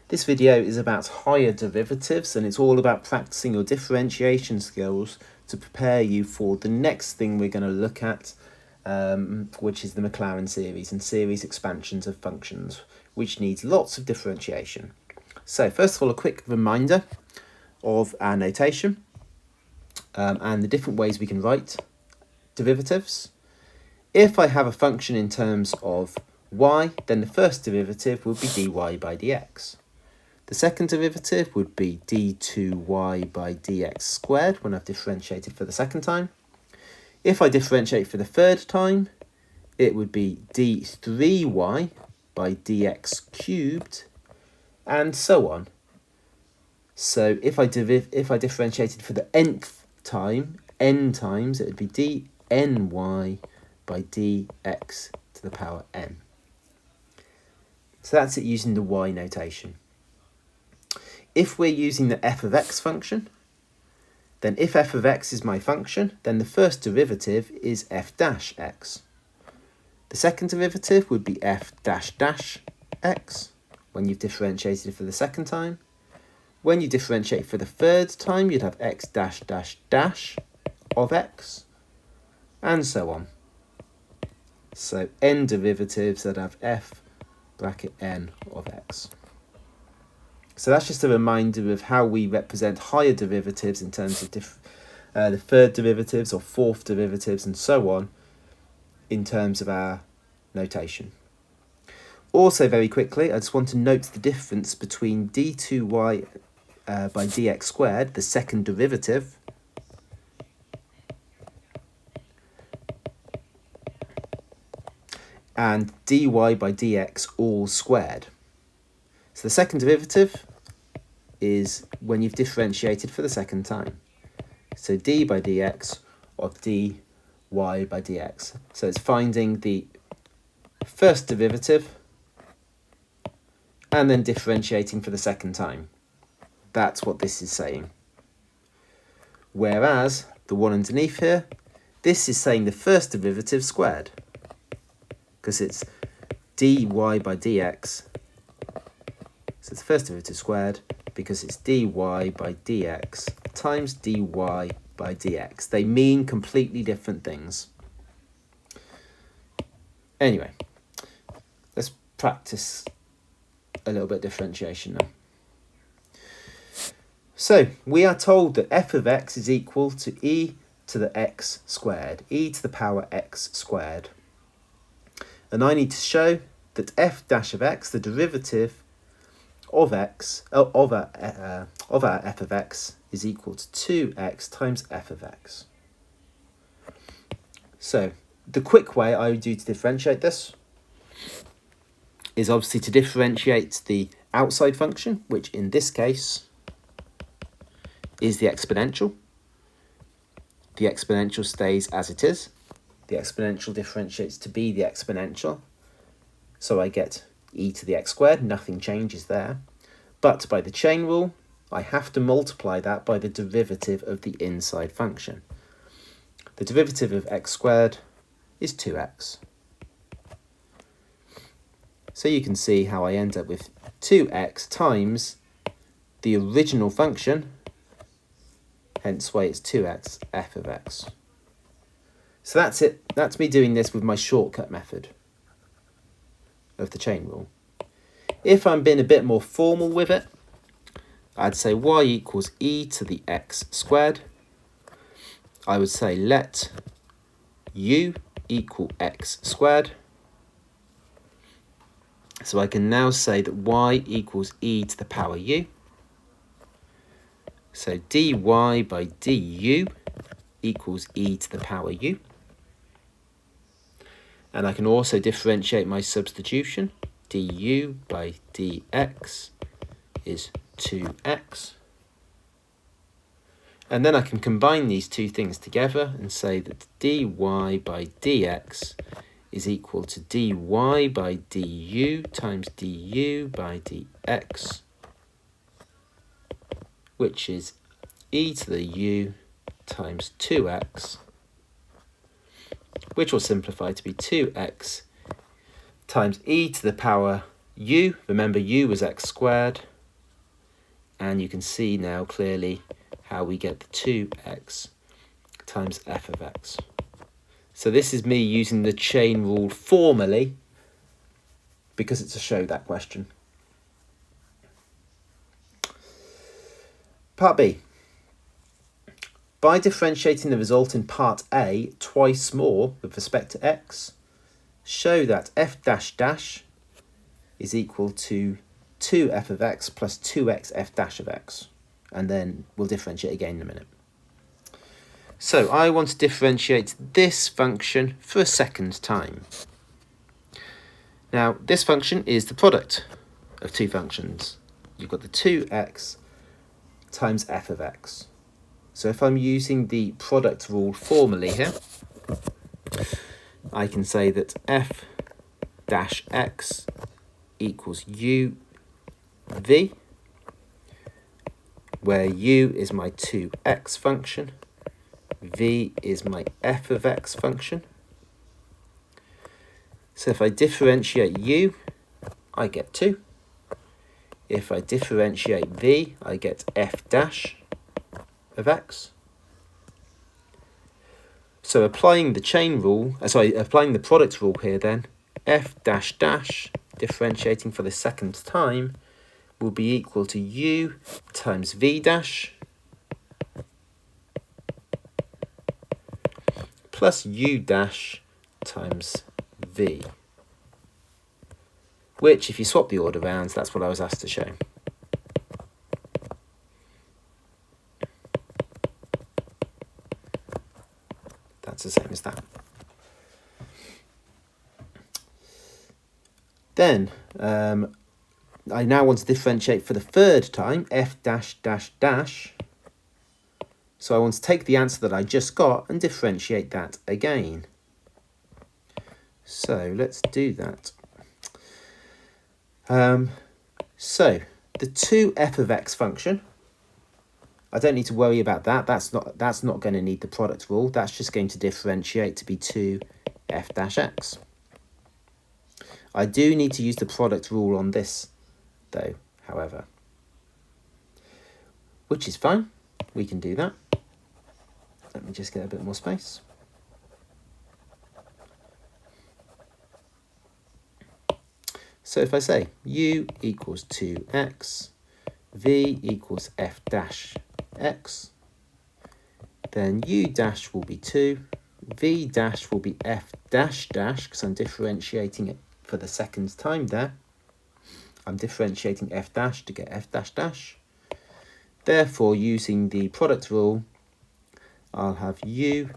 This video is about higher derivatives, and it's all about practicing your differentiation skills to prepare you for the next thing we're going to look at, which is the Maclaurin series and series expansions of functions, which needs lots of differentiation. So first of all, a quick reminder of our notation and the different ways we can write derivatives. If I have a function in terms of y, then the first derivative would be dy by dx. The second derivative would be d2y by dx squared when I've differentiated for the second time. If I differentiate for the third time, it would be d3y by dx cubed, and so on. So if I differentiated for the nth time, n times, it would be dny by dx to the power n. So that's it using the y notation. If we're using the f of x function, then if f of x is my function, then the first derivative is f dash x. The second derivative would be f dash dash x when you've differentiated for the second time. When you differentiate for the third time, you'd have x dash dash dash of x, and so on. So n derivatives that have f bracket n of x. So that's just a reminder of how we represent higher derivatives in terms of the third derivatives or fourth derivatives and so on in terms of our notation. Also, very quickly, I just want to note the difference between d2y by dx squared, the second derivative, and dy by dx all squared. So the second derivative is when you've differentiated for the second time. So d by dx of dy by dx. So it's finding the first derivative and then differentiating for the second time. That's what this is saying. Whereas the one underneath here, this is saying the first derivative squared, because it's dy by dx. So it's the first derivative squared because it's dy by dx times dy by dx. They mean completely different things. Anyway, let's practice a little bit of differentiation now. So we are told that f of x is equal to e to the x squared, e to the power x squared. And I need to show that f dash of x, the derivative of x of our f of x, is equal to 2x times f of x. So the quick way I would do to differentiate this is obviously to differentiate the outside function, which in this case is the exponential. The exponential stays as it is. The exponential differentiates to be the exponential. So I get e to the x squared, nothing changes there. But by the chain rule, I have to multiply that by the derivative of the inside function. The derivative of x squared is 2x. So you can see how I end up with 2x times the original function, hence why it's 2x f of x. So that's it. That's me doing this with my shortcut method of the chain rule. If I'm being a bit more formal with it, I'd say y equals e to the x squared. I would say let u equal x squared. So I can now say that y equals e to the power u. So dy by du equals e to the power u. And I can also differentiate my substitution. Du by dx is 2x. And then I can combine these two things together and say that dy by dx is equal to dy by du times du by dx, which is e to the u times 2x, which will simplify to be 2x times e to the power u. Remember, u was x squared, And you can see now clearly how we get the 2x times f of x. So this is me using the chain rule formally because it's a show that question. Part B. By differentiating the result in part A twice more with respect to x, show that f dash dash is equal to 2f of x plus 2x f dash of x. And then we'll differentiate again in a minute. So I want to differentiate this function for a second time. Now this function is the product of two functions. You've got the 2x times f of x. So if I'm using the product rule formally here, I can say that f dash x equals u v, where u is my 2x function, v is my f of x function. So if I differentiate u, I get 2. If I differentiate v, I get f dash of x. So applying the chain rule, applying the product rule here then, f dash dash, differentiating for the second time, will be equal to u times v dash plus u dash times v. Which, if you swap the order round, that's what I was asked to show. That's the same as that. Then, I now want to differentiate for the third time, f dash dash dash. So I want to take the answer that I just got and differentiate that again. So let's do that. So the 2f of x function, I don't need to worry about that. That's not going to need the product rule. That's just going to differentiate to be 2f dash x. I do need to use the product rule on this, though, however, which is fine. We can do that. Let me just get a bit more space. So if I say u equals 2x, v equals f dash x, then u dash will be 2, v dash will be f dash dash, because I'm differentiating it for the second time there. I'm differentiating f dash to get f dash dash. Therefore, using the product rule, I'll have u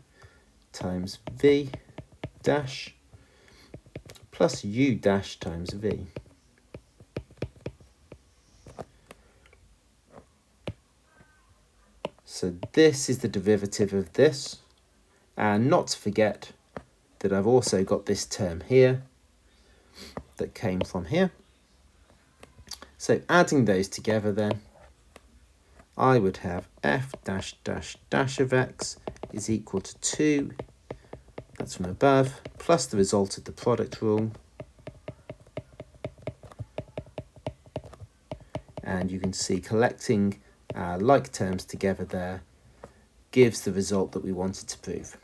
times v dash plus u dash times v. So this is the derivative of this. And not to forget that I've also got this term here that came from here. So adding those together then, I would have f dash dash dash of x is equal to 2, that's from above, plus the result of the product rule. And you can see collecting like terms together there gives the result that we wanted to prove.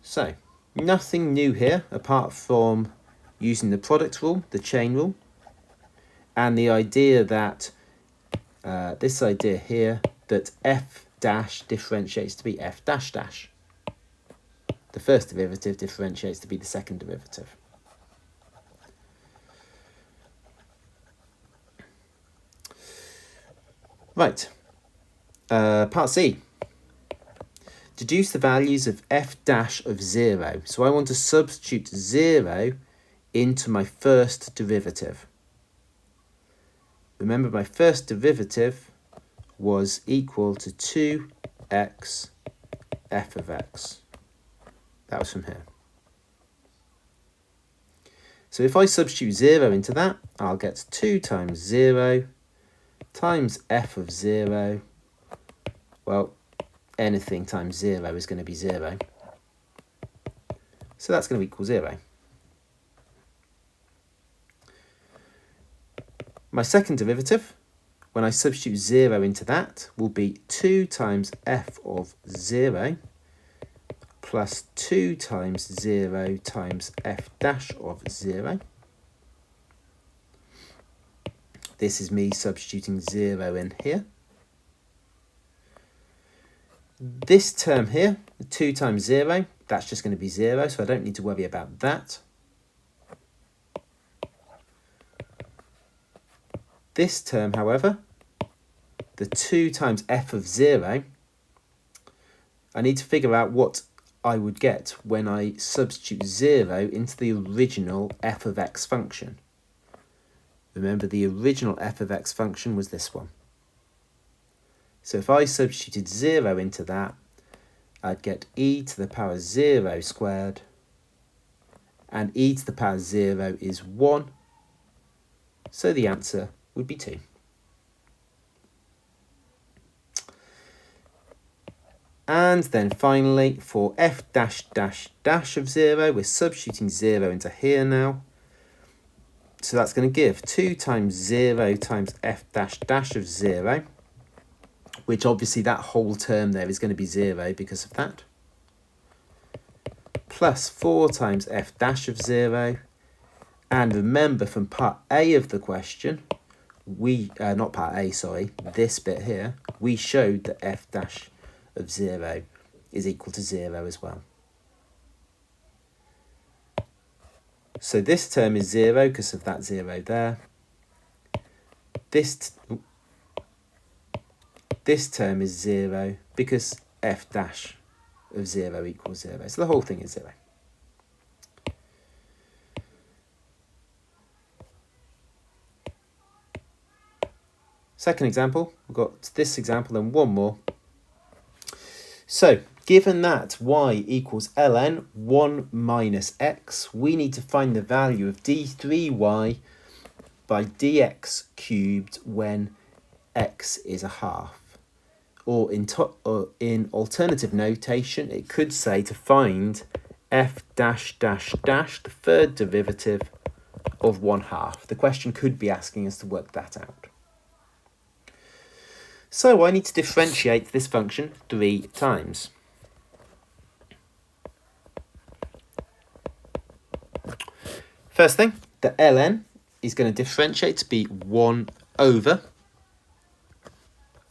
So, nothing new here apart from using the product rule, the chain rule, and the idea that, this idea here, that f dash differentiates to be f dash dash. The first derivative differentiates to be the second derivative. Right, part C. Deduce the values of f dash of 0. So I want to substitute 0 into my first derivative. Remember, my first derivative was equal to 2x f of x. That was from here. So if I substitute 0 into that, I'll get 2 times 0 times f of 0. Well, anything times 0 is going to be 0. So that's going to equal 0. My second derivative, when I substitute 0 into that, will be 2 times f of 0 plus 2 times 0 times f dash of 0. This is me substituting 0 in here. This term here, 2 times 0, that's just going to be 0, so I don't need to worry about that. This term, however, the 2 times f of 0, I need to figure out what I would get when I substitute 0 into the original f of x function. Remember, the original f of x function was this one. So if I substituted 0 into that, I'd get e to the power 0 squared, and e to the power 0 is 1, so the answer would be 2. And then finally, for f dash dash dash of 0, we're substituting 0 into here now. So that's going to give 2 times 0 times f dash dash of 0, which obviously that whole term there is going to be 0 because of that, plus 4 times f dash of 0. And remember, from part A of the question, not part A, sorry, this bit here, we showed that f dash of 0 is equal to 0 as well. So this term is 0 because of that 0 there. This term is 0 because f dash of 0 equals 0. So the whole thing is 0. Second example, we've got this example and one more. So, given that y equals ln 1 minus x, we need to find the value of d3y by dx cubed when x is a half. Or in alternative notation, it could say to find f dash dash dash, the third derivative of 1/2. The question could be asking us to work that out. So I need to differentiate this function 3 times. First thing, the ln is going to differentiate to be 1 over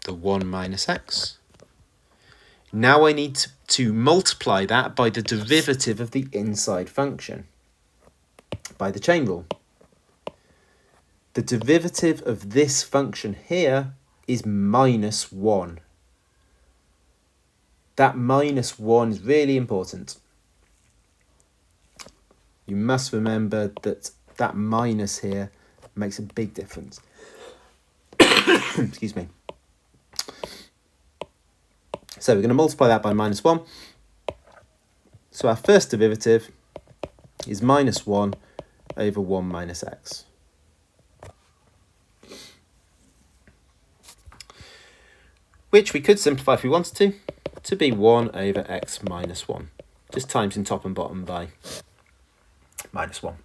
the 1 minus x. Now I need to multiply that by the derivative of the inside function, by the chain rule. The derivative of this function here is minus 1. That minus 1 is really important. You must remember that that minus here makes a big difference. Excuse me. So we're going to multiply that by minus 1. So our first derivative is minus 1 over 1 minus x. Which we could simplify if we wanted to be 1 over x minus 1. Just times in top and bottom by minus 1.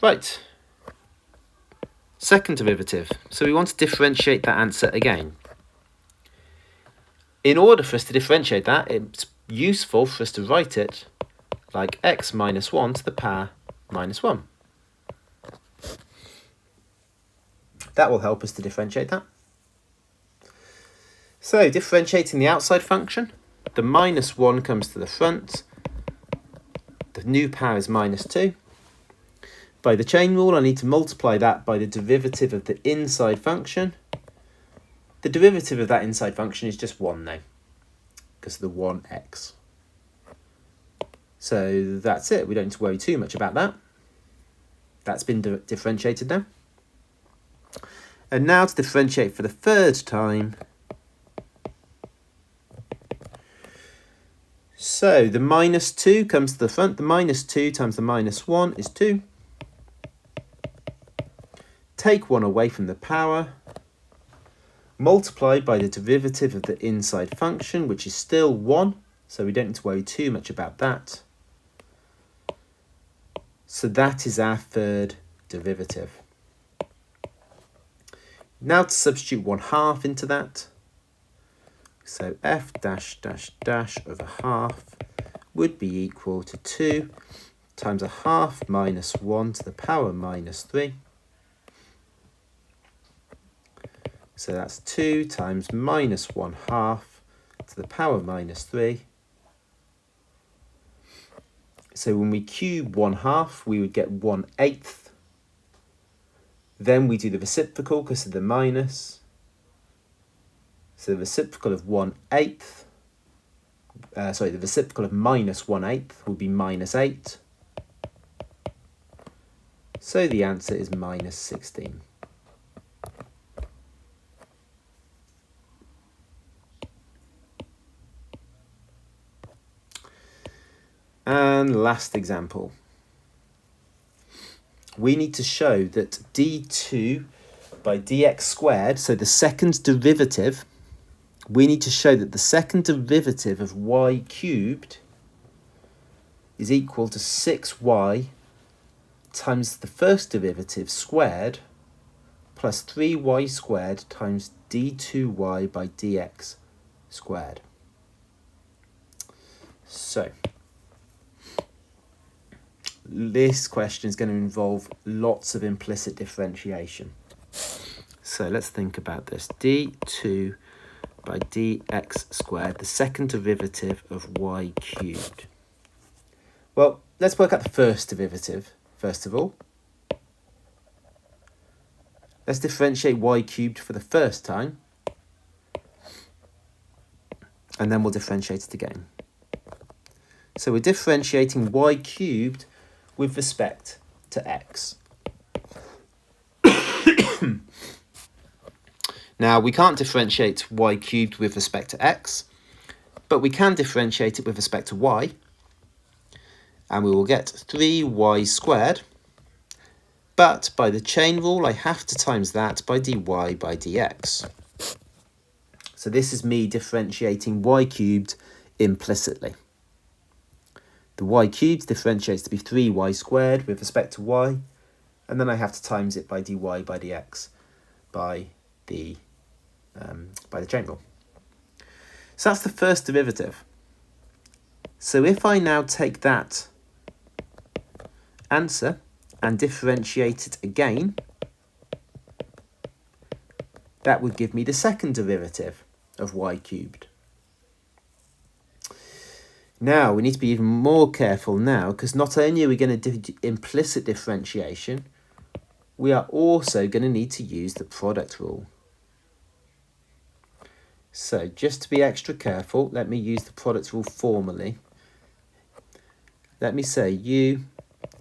Right. Second derivative. So we want to differentiate that answer again. In order for us to differentiate that, it's useful for us to write it like x minus 1 to the power minus 1. That will help us to differentiate that. So, differentiating the outside function, the minus 1 comes to the front. The new power is minus 2. By the chain rule, I need to multiply that by the derivative of the inside function. The derivative of that inside function is just 1 now, because of the 1x. So that's it. We don't need to worry too much about that. That's been differentiated now. And now to differentiate for the third time. So the minus 2 comes to the front. The minus 2 times the minus 1 is 2. Take 1 away from the power. Multiplied by the derivative of the inside function, which is still 1. So we don't need to worry too much about that. So that is our third derivative. Now to substitute 1/2 into that. So f dash dash dash over half would be equal to 2 times 1/2 minus 1 to the power minus 3. So that's 2 times minus 1/2 to the power minus 3. So when we cube 1/2, we would get 1/8. Then we do the reciprocal because of the minus. So the reciprocal of 1/8, the reciprocal of minus 1/8 would be minus 8. So the answer is minus 16. And last example. We need to show that d2 by dx squared, so the second derivative, we need to show that the second derivative of y cubed is equal to 6y times the first derivative squared plus 3y squared times d2y by dx squared. So this question is going to involve lots of implicit differentiation. So let's think about this. d2 by dx squared, the second derivative of y cubed. Well, let's work out the first derivative, first of all. Let's differentiate y cubed for the first time, and then we'll differentiate it again. So we're differentiating y cubed with respect to x. Now, we can't differentiate y cubed with respect to x, but we can differentiate it with respect to y, and we will get 3y squared, but by the chain rule, I have to times that by dy by dx. So this is me differentiating y cubed implicitly. The y cubed differentiates to be 3y squared with respect to y, and then I have to times it by dy by dx by the chain rule. So that's the first derivative. So if I now take that answer and differentiate it again, that would give me the second derivative of y cubed. Now, we need to be even more careful now, because not only are we going to do implicit differentiation, we are also going to need to use the product rule. So just to be extra careful, let me use the product rule formally. Let me say u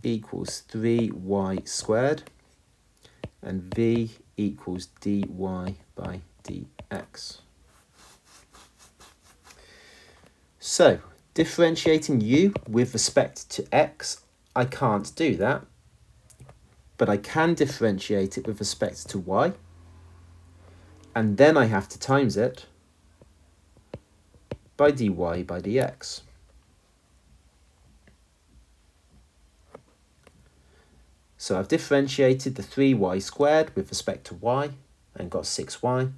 equals 3y squared and v equals dy by dx. So differentiating u with respect to x, I can't do that, but I can differentiate it with respect to y, and then I have to times it by dy by dx. So I've differentiated the 3y squared with respect to y and got 6y,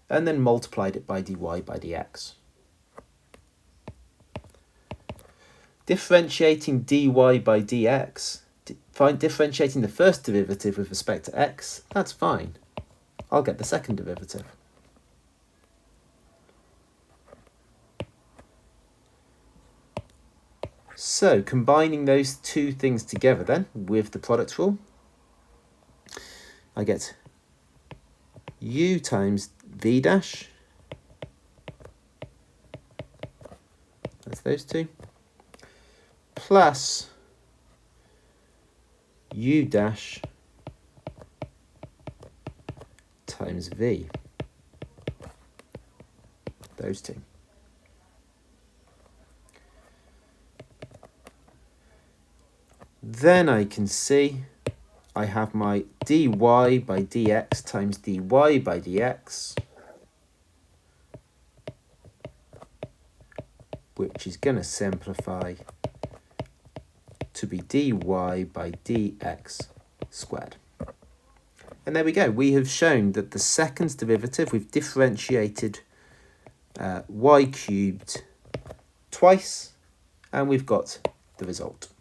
and then multiplied it by dy by dx. Differentiating dy by dx, differentiating the first derivative with respect to x, that's fine. I'll get the second derivative. So combining those two things together then with the product rule, I get u times v dash, that's those two, plus u dash times v, those two. Then I can see I have my dy by dx times dy by dx, which is going to simplify to be dy by dx squared. And there we go. We have shown that the second derivative, we've differentiated y cubed twice, and we've got the result.